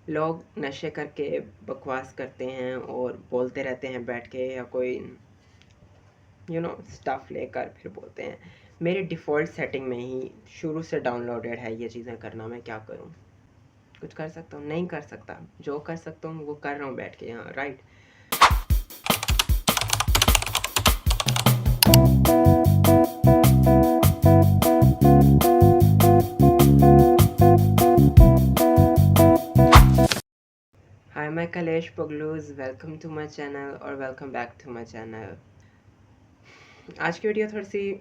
लोग नशे करके बकवास करते हैं और बोलते रहते हैं बैठ के, या कोई स्टफ़ लेकर फिर बोलते हैं। मेरी डिफ़ॉल्ट सेटिंग में ही शुरू से डाउनलोडेड है ये चीज़ें करना। मैं क्या करूँ? कुछ कर सकता हूँ? नहीं कर सकता। जो कर सकता हूँ वो कर रहा हूँ बैठ के यहाँ, राइट? हाय, मैं Kalesh Pagluz, welcome to my channel और welcome back to my channel. आज की वीडियो थोड़ी सी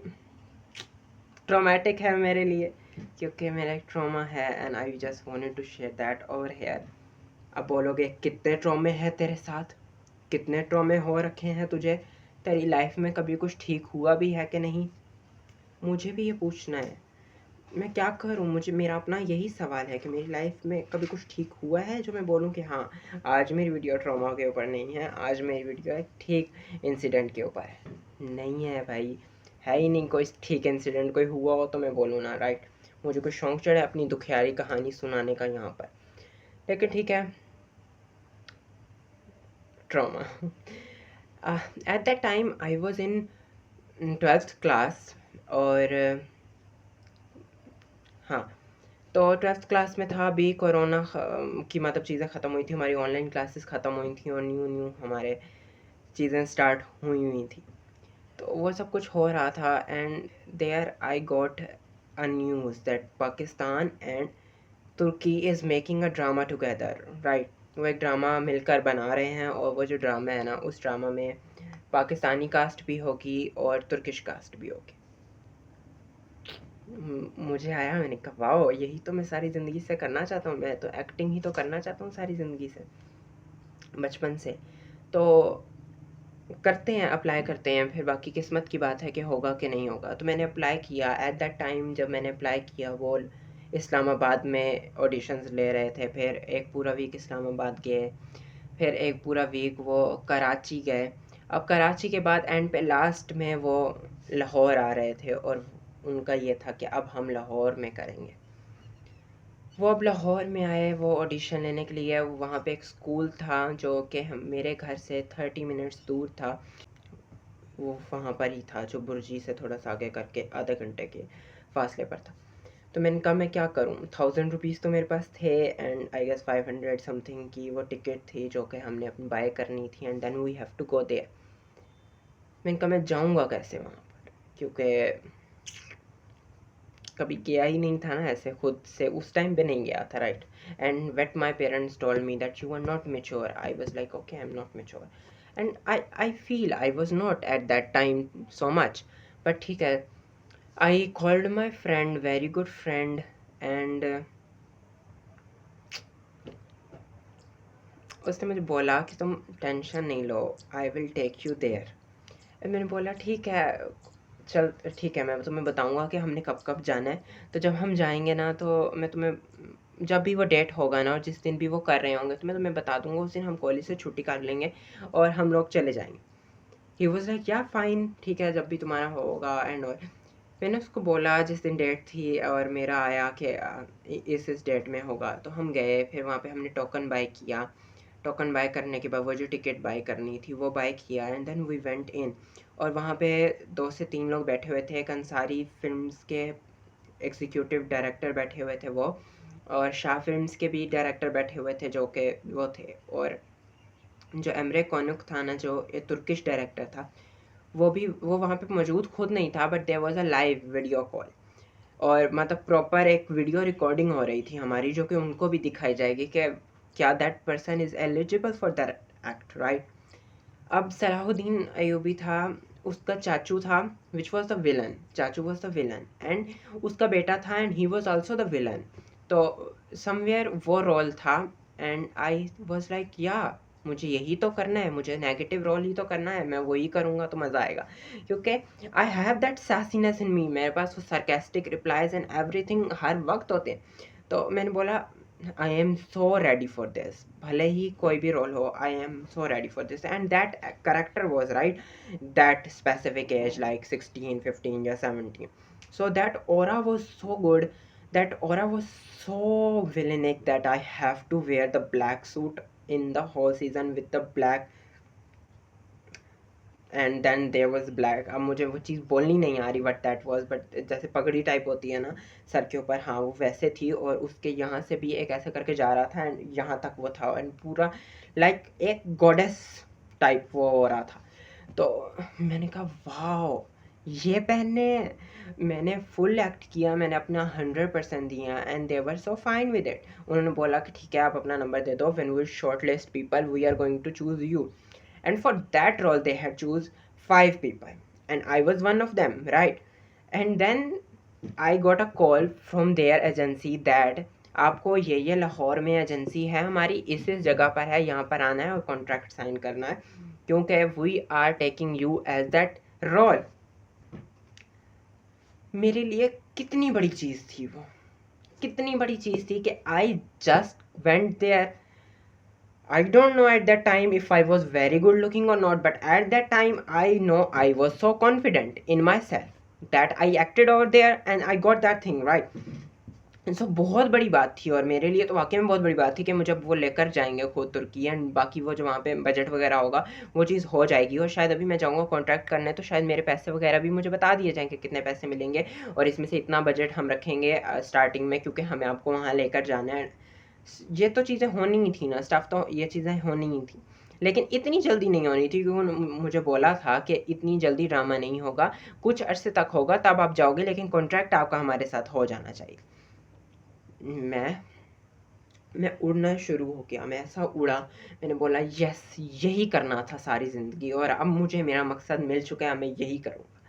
ट्रॉमेटिक है मेरे लिए, क्योंकि मेरा एक ट्रॉमा है and I just wanted to share that over here. अब बोलोगे कितने ट्रॉमे हैं तेरे साथ, कितने ट्रॉमे हो रखे हैं तुझे, तेरी लाइफ में कभी कुछ ठीक हुआ भी है कि नहीं? मुझे भी ये पूछना है। मैं क्या करूँ? मेरा अपना यही सवाल है कि मेरी लाइफ में कभी कुछ ठीक हुआ है जो मैं बोलूँ कि हाँ, आज मेरी वीडियो ट्रॉमा के ऊपर नहीं है, आज मेरी वीडियो एक ठीक इंसिडेंट के ऊपर है। नहीं है भाई, है ही नहीं कोई ठीक इंसिडेंट। कोई हुआ हो तो मैं बोलूँ ना, राइट? मुझे कोई शौक चढ़े अपनी दुखियारी कहानी सुनाने का यहाँ पर, लेकिन ठीक है। Trauma eight that time I was in 12th class. और हाँ, तो 12th क्लास में था, अभी कोरोना की मतलब चीज़ें ख़त्म हुई थी, हमारी ऑनलाइन क्लासेस ख़त्म हुई थी और न्यू न्यू हमारे चीज़ें स्टार्ट हुई हुई थी। तो वो सब कुछ हो रहा था and there I got a news that Pakistan and Turkey is making a drama together, right? वो एक ड्रामा मिलकर बना रहे हैं और वो जो ड्रामा है ना, उस ड्रामा में पाकिस्तानी कास्ट भी होगी और तुर्किश कास्ट भी होगी। मुझे आया, मैंने कहा वाओ, यही तो मैं सारी ज़िंदगी से करना चाहता हूँ। मैं तो एक्टिंग ही तो करना चाहता हूँ सारी ज़िंदगी से, बचपन से। तो करते हैं, अप्लाई करते हैं, फिर बाकी किस्मत की बात है कि होगा कि नहीं होगा। तो मैंने अप्लाई किया। एट दैट टाइम जब मैंने अप्लाई किया, वो इस्लामाबाद में ऑडिशंस ले रहे थे। फिर एक पूरा वीक इस्लामाबाद गए, फिर एक पूरा वीक वो कराची गए। अब कराची के बाद एंड पे लास्ट में वो लाहौर आ रहे थे और उनका ये था कि अब हम लाहौर में करेंगे। वो अब लाहौर में आए वो ऑडिशन लेने के लिए। वहाँ पे एक स्कूल था जो कि हम मेरे घर से 30 मिनट्स दूर था। वो वहाँ पर ही था, जो बुर्जी से थोड़ा सा आगे करके आधे घंटे के फासले पर था। तो मैंने कहा मैं क्या करूँ, 1000 रुपीज़ तो मेरे पास थे एंड आई गेस 500 समथिंग की वो टिकट थी जो कि हमने अपनी बाय करनी थी and then we have to go there. मैंने कहा मैं जाऊँगा कैसे वहाँ पर, क्योंकि कभी गया ही नहीं था ना ऐसे खुद से, उस टाइम पे नहीं गया था, right? And what my parents told me that you are not mature. I was like okay, I am not mature and I feel I was not at that time so much, but ठीक है। I called my friend, very good friend, and उसने मुझे बोला कि तुम tension नहीं लो, I will take you there. मैंने बोला ठीक है, चल ठीक है, मैं तुम्हें बताऊंगा कि हमने कब कब जाना है। तो जब हम जाएंगे ना, तो मैं तुम्हें, जब भी वो डेट होगा ना और जिस दिन भी वो कर रहे होंगे, तो मैं तुम्हें बता दूंगा। उस दिन हम कॉलेज से छुट्टी कर लेंगे और हम लोग चले जाएंगे। ही वॉज लाइक या फाइन, ठीक है, जब भी तुम्हारा होगा एंड और। मैंने उसको बोला जिस दिन डेट थी और मेरा आया कि इस डेट में होगा, तो हम गए। फिर वहाँ पे हमने टोकन बाय किया। टोकन बाय करने के बाद वो जो टिकट बाय करनी थी वो बाय किया and then we went in. और वहाँ पे 2 से 3 लोग बैठे हुए थे। एक अंसारी फिल्म्स के एग्जीक्यूटिव डायरेक्टर बैठे हुए थे वो, और शाह फिल्म्स के भी डायरेक्टर बैठे हुए थे जो कि वो थे। और जो एमरे कॉनुक था ना, जो ये तुर्किश डायरेक्टर था, वो वहाँ पे मौजूद खुद नहीं था, but there was a live video call. और मतलब प्रॉपर एक वीडियो रिकॉर्डिंग हो रही थी हमारी, जो कि उनको भी दिखाई जाएगी कि क्या that person is eligible for that act, right? अब सलाहुद्दीन अयूबी था, उसका चाचू था, विच वॉज द विलन। चाचू वॉज द विलन एंड उसका बेटा था and he was also the villain. तो समवेयर वो रोल था एंड आई वॉज लाइक या मुझे यही तो करना है, मुझे नेगेटिव रोल ही तो करना है, मैं वही करूँगा तो मज़ा आएगा, क्योंकि आई हैव दैट सैसीनेस इन मी। मेरे पास वो sarcastic रिप्लाइज एंड एवरीथिंग हर वक्त होते हैं। तो मैंने बोला I am so ready for this, भले ही कोई भी रोल हो, I am so ready for this. And that character was right, that specific age like 16, 15 या 17। So that aura was so good that aura was so villainic that I have to wear the black suit in the whole season with the black, and then there was black. अब मुझे वो चीज़ बोलनी नहीं आ रही but that was, but जैसे पगड़ी type होती है ना सर के ऊपर, हाँ वो वैसे थी, और उसके यहाँ से भी एक ऐसे करके जा रहा था एंड यहाँ तक वो था, एंड पूरा लाइक एक गॉडेस टाइप वो हो रहा था। तो मैंने कहा वाओ ये पहनने, मैंने फुल एक्ट किया, मैंने अपना 100% दिया and they were so fine with it. उन्होंने बोला कि ठीक है आप अपना नंबर दे दो, when we shortlist people we are going to choose you, and for that role they had choose 5 people and I was one of them, right? And then I got a call from their agency that आपको ये लाहौर में agency है हमारी, इस जगह पर है, यहाँ पर आना है और कॉन्ट्रैक्ट साइन करना है, क्योंकि we are taking you as that role. मेरे लिए कितनी बड़ी चीज़ थी वो, कितनी बड़ी चीज़ थी कि I just went there. I don't know at that time if I was very good looking or not, but at that time I know I was so confident in myself that I acted over there and I got that thing right. So बहुत बड़ी बात थी, और मेरे लिए तो वाकई में बहुत बड़ी बात थी कि मुझे वो लेकर जाएंगे खुद तुर्की, एंड बाकी वो जो वहाँ पे बजट वगैरह होगा वो चीज़ हो जाएगी, और शायद अभी मैं जाऊँगा कॉन्ट्रैक्ट करने तो शायद मेरे पैसे वगैरह भी मुझे बता दिए जाएंगे कितने पैसे मिलेंगे, और इसमें से इतना बजट हम रखेंगे स्टार्टिंग में, क्योंकि हमें आपको वहाँ लेकर जाना है। ये तो चीज़ें होनी ही थी ना, स्टाफ तो ये चीज़ें होनी ही थी, लेकिन इतनी जल्दी नहीं होनी थी, क्योंकि मुझे बोला था कि इतनी जल्दी ड्रामा नहीं होगा, कुछ अरसे तक होगा तब आप जाओगे, लेकिन कॉन्ट्रैक्ट आपका हमारे साथ हो जाना चाहिए। मैं उड़ना शुरू हो गया, मैं ऐसा उड़ा, मैंने बोला यस यही करना था सारी ज़िंदगी, और अब मुझे मेरा मकसद मिल चुका है, मैं यही करूँगा,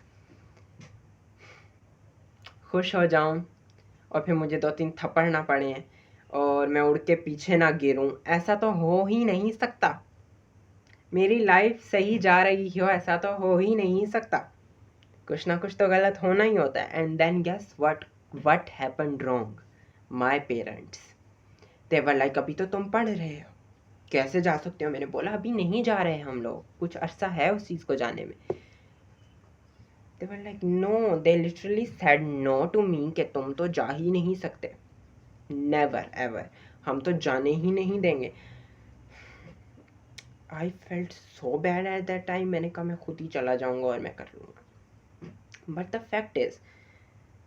खुश हो जाऊँ और फिर मुझे 2-3 थप्पड़ ना पड़े और मैं उड़ के पीछे ना गिरूं, ऐसा तो हो ही नहीं सकता। मेरी लाइफ सही जा रही हो ऐसा तो हो ही नहीं सकता, कुछ ना कुछ तो गलत होना ही होता है। And then guess what happened wrong, my parents they were like अभी तो तुम पढ़ रहे हो, कैसे जा सकते हो? मैंने बोला अभी नहीं जा रहे हम लोग, कुछ अरसा है उस चीज़ को जाने में। They were like no, they literally said no to me कि तुम तो जा ही नहीं सकते, नेवर एवर, हम तो जाने ही नहीं देंगे। I felt so bad at that time, मैंने कहा मैं खुद ही चला जाऊंगा और मैं कर लूँगा, but the fact is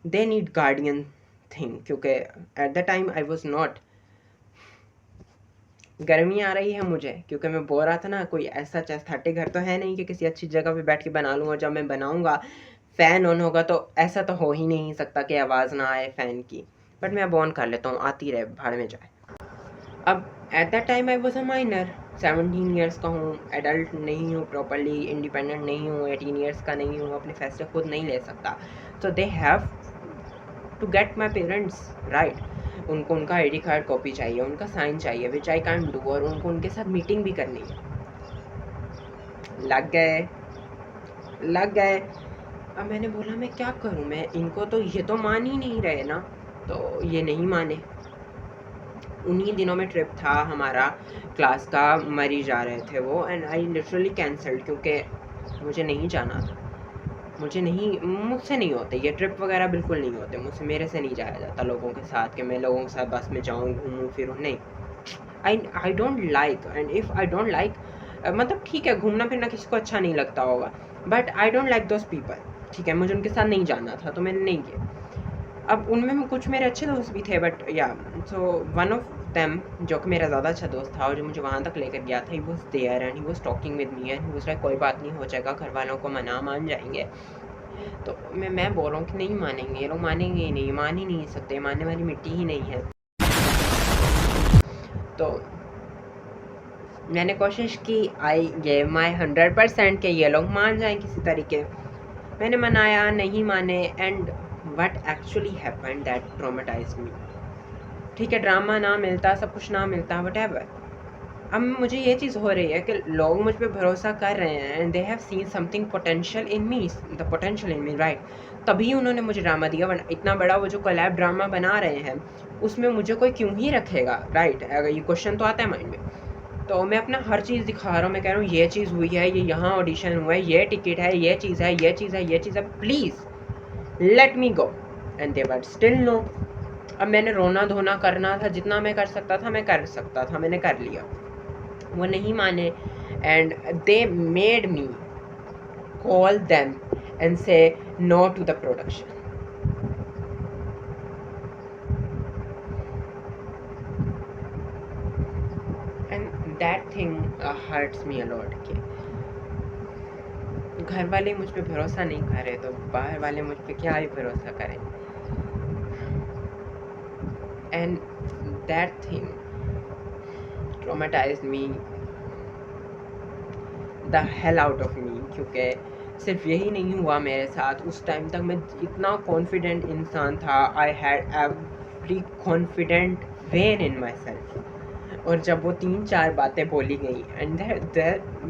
they need guardian thing, क्योंकि at the time I was not, गर्मी आ रही है मुझे, क्योंकि मैं बोल रहा था ना कोई ऐसा एस्थेटिक घर तो है नहीं कि किसी अच्छी जगह पे बैठ के बना लूँ, और जब मैं बनाऊंगा फ़ैन ऑन होगा तो ऐसा तो हो ही नहीं सकता कि आवाज़ ना आए फ़ैन की, बट मैं अब ऑन कर लेता हूँ, आती रहे भाड़ में जाए। अब eight that time I was a minor, 17 years का हूँ, एडल्ट नहीं हूँ, प्रॉपरली इंडिपेंडेंट नहीं हूँ, 18 ईयर्स का नहीं हूँ, अपने फैसले खुद नहीं ले सकता, तो they have to get my parents right, उनको उनका आईडी कार्ड कॉपी चाहिए, उनका साइन चाहिए, विच आई कैन डू, और उनको उनके साथ मीटिंग भी करनी है। लग गए। अब मैंने बोला मैं क्या करूँ, मैं इनको तो ये तो मान ही नहीं रहे ना, तो ये नहीं माने। उन्हीं दिनों में ट्रिप था हमारा क्लास का, मरी जा रहे थे वो, एंड आई लिटरली कैंसल्ड, क्योंकि मुझे नहीं जाना था, मुझे नहीं, मुझसे नहीं होते ये ट्रिप वगैरह, बिल्कुल नहीं होते मुझसे, मेरे से नहीं जाया जाता लोगों के साथ, कि मैं लोगों के साथ बस में जाऊँ घूमूँ फिरूँ, नहीं, I don't like, and if I don't like, मतलब ठीक है घूमना फिरना किसी को अच्छा नहीं लगता होगा, but I don't like those people, ठीक है, मुझे उनके साथ नहीं जाना था तो मैंने नहीं किया। अब उनमें कुछ मेरे अच्छे दोस्त भी थे, बट या सो वन ऑफ देम जो कि मेरा ज़्यादा अच्छा दोस्त था और जो मुझे वहाँ तक लेकर गया था, he was there and he was talking with me and he was like कोई बात नहीं, हो जाएगा, घर वालों को मना मान जाएंगे। तो मैं बोल रहा हूँ कि नहीं मानेंगे, ये लोग मानेंगे ही नहीं, मान ही नहीं सकते, मानने वाली मिट्टी ही नहीं है। तो मैंने कोशिश की, आई गेव माई 100% के ये लोग मान जाएं किसी तरीके, मैंने मनाया, नहीं माने, and what actually happened that traumatised me. ठीक है ड्रामा ना मिलता, सब कुछ ना मिलता, व्हाटएवर, अब मुझे ये चीज़ हो रही है कि लोग मुझ पे भरोसा कर रहे हैं and they have seen something potential in me, the potential in me right, तभी उन्होंने मुझे ड्रामा दिया, वरना इतना बड़ा वो जो कोलैब ड्रामा बना रहे हैं उसमें मुझे कोई क्यों ही रखेगा, राइट, अगर ये क्वेश्चन तो आता है माइंड में। तो मैं अपना हर चीज़ दिखा रहा हूँ, मैं कह रहा हूँ ये चीज़ हुई है, ये यहाँ ऑडिशन हुआ है, ये टिकट है, ये चीज़ है, ये चीज़ है, ये चीज़ है, please let me go, and they were still no. अब मैंने रोना धोना करना था, जितना मैं कर सकता था मैं कर सकता था, मैंने कर लिया। वो नहीं माने and they made me call them and say no to the production. And that thing hurts me a lot कि घर वाले मुझ पे भरोसा नहीं कर रहे तो बाहर वाले मुझ पे क्या ही भरोसा करें। And that thing traumatised me the hell out of me, क्योंकि सिर्फ यही नहीं हुआ मेरे साथ, उस टाइम तक मैं इतना कॉन्फिडेंट इंसान था, I had every confident when in my self. और जब वो 3-4 बातें बोली गई and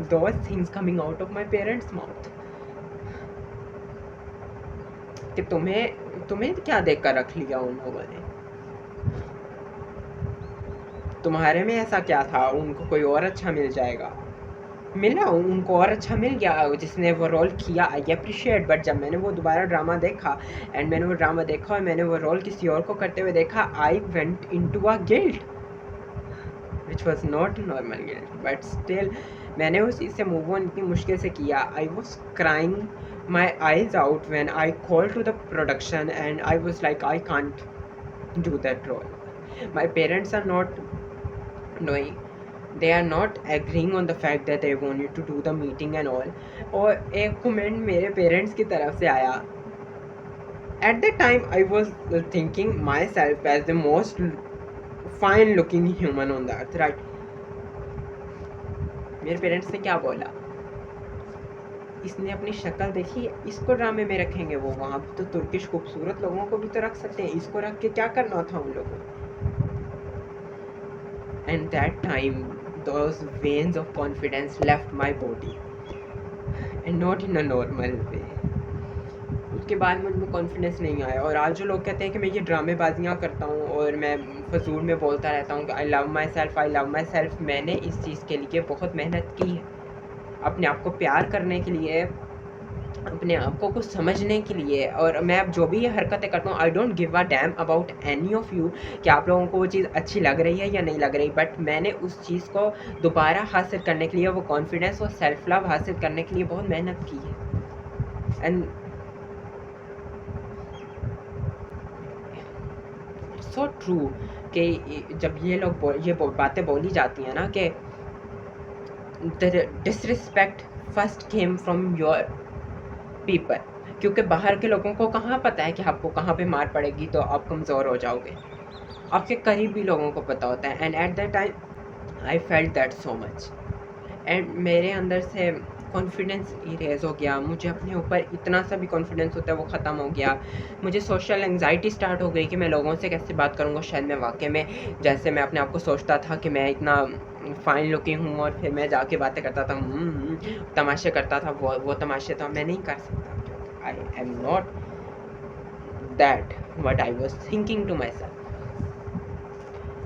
those things coming out of my parents mouth कि तुम्हें क्या देख कर रख लिया उन लोगों ने, तुम्हारे में ऐसा क्या था, उनको कोई और अच्छा मिल जाएगा। मिला, उनको और अच्छा मिल गया जिसने वो रोल किया, आई अप्रिशिएट। बट जब मैंने वो दोबारा ड्रामा देखा एंड मैंने वो ड्रामा देखा और मैंने वो रोल किसी और को करते हुए देखा, I went into a guilt which was not normal guilt, but still मैंने उस चीज़ से मूव ऑन इतनी मुश्किल से किया। I was crying my eyes out when I call to the production and I was like I can't do that role. My parents are not knowing, they are not agreeing on the fact that they want you to do the meeting and all। और एक comment मेरे parents की तरफ से आया, at that time I was thinking myself as the most fine looking human on the earth, right? मेरे parents ने क्या बोला, इसने अपनी शक्ल देखी, इसको ड्रामे में रखेंगे, वो वहाँ तो तुर्किश खूबसूरत लोगों को भी तो रख सकते हैं, इसको रख के क्या करना था उन लोगों को। And that time those veins of confidence left my body and not in a normal way। उसके बाद मुझ में कॉन्फिडेंस नहीं आया। और आज जो लोग कहते हैं कि मैं ये ड्रामेबाजियाँ करता हूँ और मैं फजूल में बोलता रहता हूँ कि आई लव माई सेल्फ, मैंने इस चीज़ के लिए बहुत मेहनत की है, अपने आप को प्यार करने के लिए, अपने आप को कुछ समझने के लिए। और मैं अब जो भी ये हरकतें करता हूँ, I don't give a damn about any of you कि आप लोगों को वो चीज़ अच्छी लग रही है या नहीं लग रही, बट मैंने उस चीज़ को दोबारा हासिल करने के लिए, वो कॉन्फिडेंस और सेल्फ लव हासिल करने के लिए बहुत मेहनत की है। एंड सो ट्रू कि जब ये लोग बातें बोली जाती हैं ना कि the disrespect first came from your people, क्योंकि बाहर के लोगों को कहाँ पता है कि आपको कहाँ पे मार पड़ेगी तो आप कमज़ोर हो जाओगे, आपके करीबी लोगों को पता होता है। And eight that time I felt that so much and मेरे अंदर से कॉन्फिडेंस इरेज हो गया, मुझे अपने ऊपर इतना सा भी कॉन्फिडेंस होता है वो ख़त्म हो गया। मुझे सोशल एंग्जाइटी स्टार्ट हो गई कि मैं लोगों से कैसे बात करूँगा, शायद मैं वाकई में जैसे मैं अपने आप को सोचता था कि मैं इतना फ़ाइन लुकिंग हूँ और फिर मैं जाके बातें करता था, तमाशे करता था, वो तमाशे तो मैं नहीं कर सकता, I am not that what I was thinking to myself.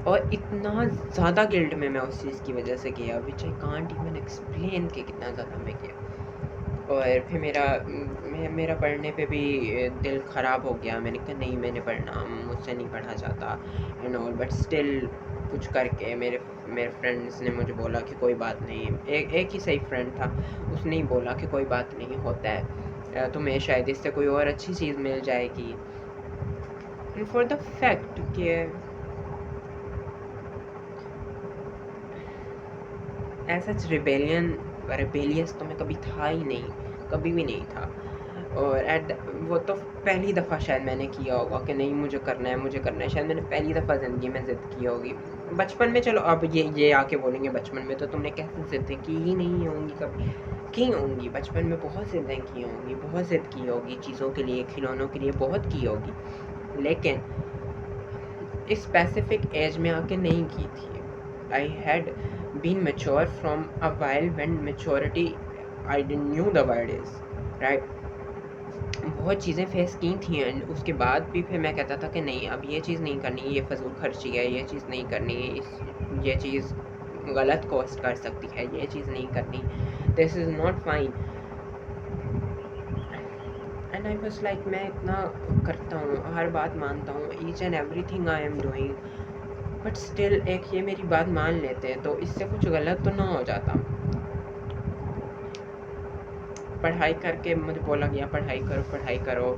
और इतना ज़्यादा गिल्ट में मैं उस चीज़ की वजह से किया विच आई कांट इवन एक्सप्लेन कि कितना ज़्यादा मैं किया। और फिर मेरा पढ़ने पे भी दिल ख़राब हो गया, मैंने कहा नहीं मैंने पढ़ना, मुझसे नहीं पढ़ा जाता एंड ऑल, बट स्टिल कुछ करके मेरे फ्रेंड्स ने मुझे बोला कि कोई बात नहीं, एक ही सही फ्रेंड था, उसने ही बोला कि कोई बात नहीं, होता है, तुम्हें शायद इससे कोई और अच्छी चीज़ मिल जाएगी। एंड फॉर द फैक्ट कि ऐसा रिबेलियस तो मैं कभी था ही नहीं, कभी भी नहीं था। और वो तो पहली दफ़ा शायद मैंने किया होगा कि नहीं मुझे करना है, शायद मैंने पहली दफ़ा ज़िंदगी में ज़िद की होगी। बचपन में चलो अब ये आके बोलेंगे बचपन में तो तुमने कैसे ज़िद्दें की ही नहीं होंगी, कभी की होंगी, बचपन में बहुत ज़िद्दें की होंगी, बहुत ज़िद की होगी चीज़ों के लिए, खिलौनों के लिए बहुत की होगी, लेकिन इस स्पेसिफिक एज में आके नहीं की थी। I had been mature from a while when maturity I didn't knew the word is right। बहुत चीज़ें फेस की थी एंड उसके बाद भी फिर मैं कहता था कि नहीं अब ये चीज़ नहीं करनी, ये फजूल खर्ची है, ये चीज़ नहीं करनी, ये चीज़ गलत कॉस्ट कर सकती है, ये चीज़ नहीं करनी, this is not fine. And I was like मैं इतना करता हूँ, हर बात मानता हूँ, each and everything I am doing, but still एक ये मेरी बात मान लेते हैं तो इससे कुछ गलत तो ना हो जाता। पढ़ाई करके मुझे बोला गया पढ़ाई करो पढ़ाई करो,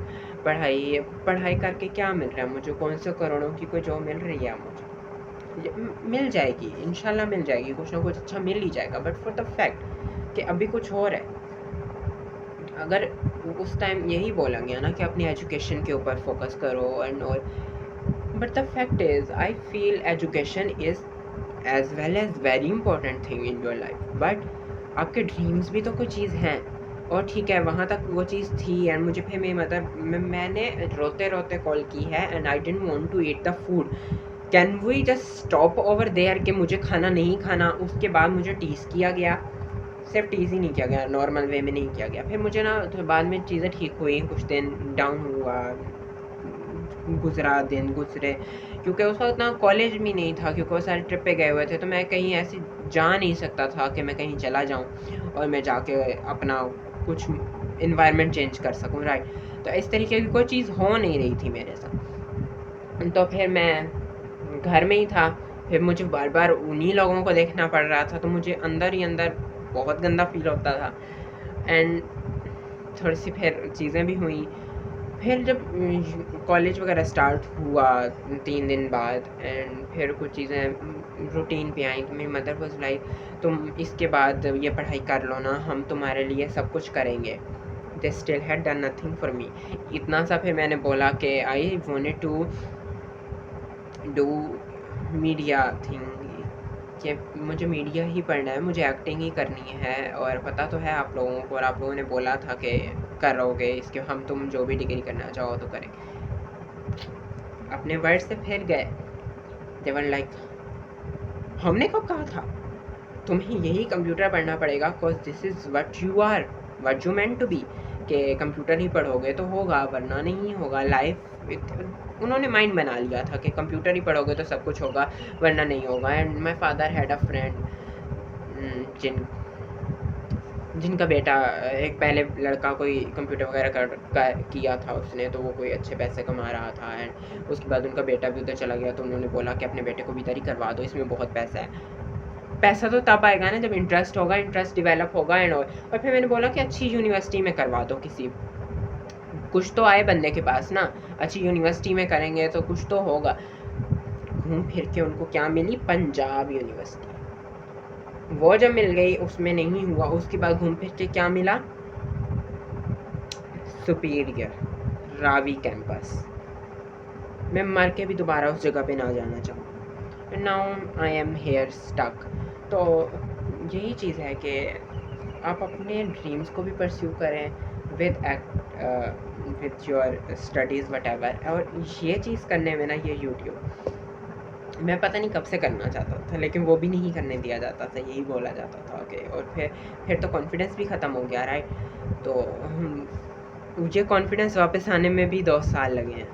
पढ़ाई पढ़ाई करके क्या मिल रहा है मुझे, कौन से करोड़ों की कोई जॉब मिल रही है मुझे, मिल जाएगी इंशाल्लाह मिल जाएगी, कुछ ना कुछ अच्छा मिल ही जाएगा, बट फॉर द फैक्ट कि अभी कुछ और है। अगर उस टाइम यही बोला गया ना कि अपनी एजुकेशन के ऊपर फोकस करो and all, but the fact is I feel education is as well as very important thing in your life, but आपके ड्रीम्स भी तो कोई चीज़ हैं, और ठीक है वहाँ तक वो चीज़ थी एंड मुझे फिर मेरी मदर मैंने रोते रोते कॉल की है and I don't want to eat the food, can we just stop over there कि मुझे खाना नहीं खाना। उसके बाद मुझे टीज़ किया गया, सिर्फ टीज़ ही नहीं किया गया, नॉर्मल वे में नहीं किया गया। फिर मुझे ना तो बाद में चीज़ें ठीक हुई, कुछ दिन डाउन हुआ, गुजरा दिन गुजरे, क्योंकि उस वक्त ना कॉलेज भी नहीं था, क्योंकि वो सारे ट्रिप पे गए हुए थे, तो मैं कहीं ऐसे जा नहीं सकता था कि मैं कहीं चला जाऊँ और मैं जाके अपना कुछ इन्वायरमेंट चेंज कर सकूँ, राइट। तो इस तरीके की कोई चीज़ हो नहीं रही थी मेरे साथ, तो फिर मैं घर में ही था। फिर मुझे बार बार उन्हीं लोगों को देखना पड़ रहा था, तो मुझे अंदर ही अंदर बहुत गंदा फील होता था। एंड थोड़ी सी फिर चीज़ें भी हुई। फिर जब कॉलेज वगैरह स्टार्ट हुआ 3 दिन बाद एंड फिर कुछ चीज़ें रूटीन पे आई, तो मेरी मदर वाज लाइक तुम इसके बाद ये पढ़ाई कर लो ना, हम तुम्हारे लिए सब कुछ करेंगे। They still had done nothing for me. इतना सा फिर मैंने बोला कि I wanted to do media thing, कि मुझे मीडिया ही पढ़ना है, मुझे एक्टिंग ही करनी है, और पता तो है आप लोगों को, और आप लोगों ने बोला था कि करोगे इसके, हम तुम जो भी डिग्री करना चाहो तो करें। अपने वर्ड से फिर गए, दे वर लाइक हमने कब कहा था तुम्हें यही कंप्यूटर पढ़ना पड़ेगा, because this is what you are, what you meant to be, कि कंप्यूटर ही पढ़ोगे तो होगा वरना नहीं होगा लाइफ। उन्होंने माइंड बना लिया था कि कंप्यूटर ही पढ़ोगे तो सब कुछ होगा वरना नहीं होगा। And my father had a friend जिनका बेटा एक पहले लड़का कोई कंप्यूटर वगैरह किया था उसने, तो वो कोई अच्छे पैसे कमा रहा था, एंड उसके बाद उनका बेटा भी उधर चला गया, तो उन्होंने बोला कि अपने बेटे को भी इधर ही करवा दो, इसमें बहुत पैसा है। पैसा तो तब आएगा ना जब इंटरेस्ट होगा, इंटरेस्ट डेवलप होगा एंड और फिर मैंने बोला कि अच्छी यूनिवर्सिटी में करवा दो किसी, कुछ तो आए बंदे के पास ना, अच्छी यूनिवर्सिटी में करेंगे तो कुछ तो होगा। घूम फिर के उनको क्या मिली, पंजाब यूनिवर्सिटी। वो जब मिल गई उसमें नहीं हुआ, उसके बाद घूम फिर के क्या मिला, सुपीरियर रावी कैंपस। मैं मर के भी दोबारा उस जगह पे ना जाना चाहूँ। Now I am here stuck. तो यही चीज़ है कि आप अपने ड्रीम्स को भी परस्यू करें with your studies what ever. और ये चीज़ करने में ना, ये यूट्यूब मैं पता नहीं कब से करना चाहता था, लेकिन वो भी नहीं करने दिया जाता था, यही बोला जाता था कि, और फिर तो कॉन्फिडेंस भी ख़त्म हो गया, राइट। तो मुझे कॉन्फिडेंस वापस आने में भी 2 साल लगे हैं,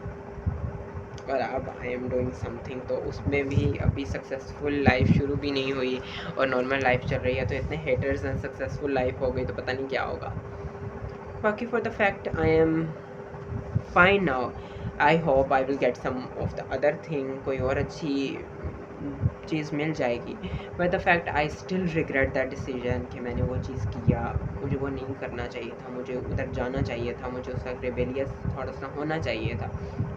और अब आई एम डूइंग समथिंग, तो उसमें भी अभी सक्सेसफुल लाइफ शुरू भी नहीं हुई और नॉर्मल लाइफ चल रही है, तो इतने हेटर्स हैं, सक्सेसफुल लाइफ हो गई तो पता नहीं क्या होगा। बाकी for the fact I am fine now, I hope I will get some of the other thing, कोई और अच्छी चीज़ मिल जाएगी। But the fact I still regret that decision कि मैंने वो चीज़ किया, मुझे वो नहीं करना चाहिए था, मुझे उधर जाना चाहिए था, मुझे उसका रेबेलियस थोड़ा सा होना चाहिए था,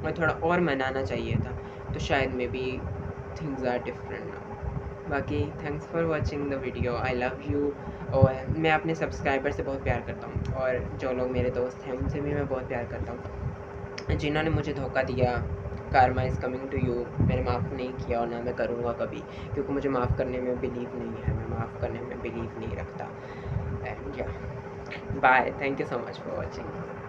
और थोड़ा और मनाना चाहिए था, तो शायद maybe things are different now. बाकी thanks for watching the video, I love you. और मैं अपने सब्सक्राइबर से बहुत प्यार करता हूँ, और जो लोग मेरे दोस्त हैं उनसे भी मैं बहुत प्यार करता हूँ। जिन्होंने मुझे धोखा दिया, karma is coming to you, मैंने माफ़ नहीं किया और ना मैं करूँगा कभी, क्योंकि मुझे माफ़ करने में बिलीव नहीं है, मैं माफ़ करने में बिलीव नहीं रखता। And yeah bye, thank you so much for watching.